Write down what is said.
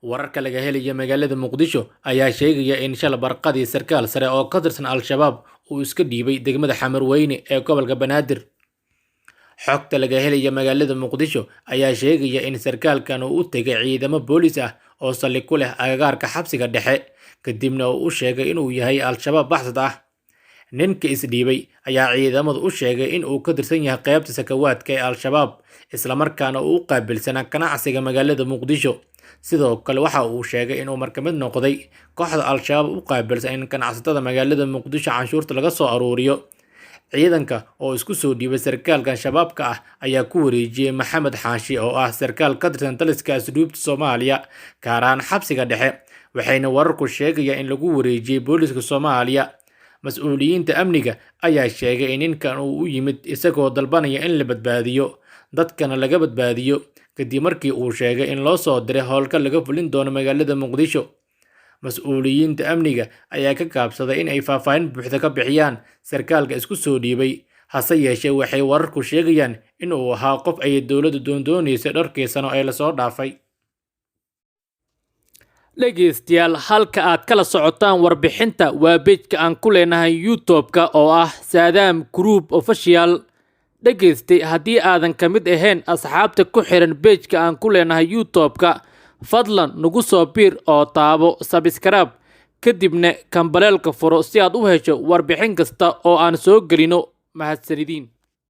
wararka laga helaya magaalada Muqdisho ayaa sheegaya in shal barqadii sarkaal sare oo ka tirsan Al-Shabaab uu iska dhiibay degmada Xamarweyne ee gobolka Banaadir. Xogta laga helaya magaalada Muqdisho ayaa sheegaya in sarkaalkan uu u tegay ciidamo boolis ah oo saldhig ku leh agagaarka xabsiga dhexe, kadibna uu u sheegay inuu yahay Al-Shabaab baxsad ah. Ninka isdhiibay ayaa ciidamadu u sheegay in uu ka tirsan yahay qaybta sakawaadka ee Al-Shabaab, isla markaana uu u qaabilsanaa ganacsiga magaalada Muqdisho. Sidoo kale waxa uu sheegay inuu markamid noqday kooxda Al-Shabaab u qaabilsan in ganacsatada magaalada Muqdisho canshuurta laga soo aruuriyo. Ciidanka oo isku soo dhiibay sarkaalkan shabaabka ah ayaa ku wareejiyay Maxamed Xaashi oo ah sarkaal ka tirsan taliska asluubta Soomaaliya, gaar ahaan xabsiga dhexe, waxayna wararku sheegayaan in lagu wareejiyay booliska Soomaaliya. Mas'uuliyiinta amniga ayaa sheegay in ninkan uu u yimid isagoo dalbanaya in la badbaadiyo dadkana laga badbaadiyo, kadib markii uu sheegay in loo soo diray howlgal laga fulin doono magaalada Muqdisho. Mas'uuliyiinta amniga ayaa ka gaabsaday in ay faahfaahin buuxda ka bixiyaan sarkaalka isku soo dhiibay, hase yeeshee waxay wararku sheegayaan in uu ahaa qof ay dowladdu doondoonaysa dhowrkii sano ee lasoo dhaafay. Dhegeystayaal, halka aad kala socotaan warbixinta waa page-ka aan ku leenahay YouTube-ka oo ah Saadam Group Official. Dhegeystay, haddii aadan ka mid ahayn asxaabta ku xiran page-ka aan ku leenahay YouTube-ka, fadlan nagu soo biir oo taabo subscribe, kadibna kambaleelka furo si aad u hesho warbixin kasta oo aan soo gelino. Mahadsanidin.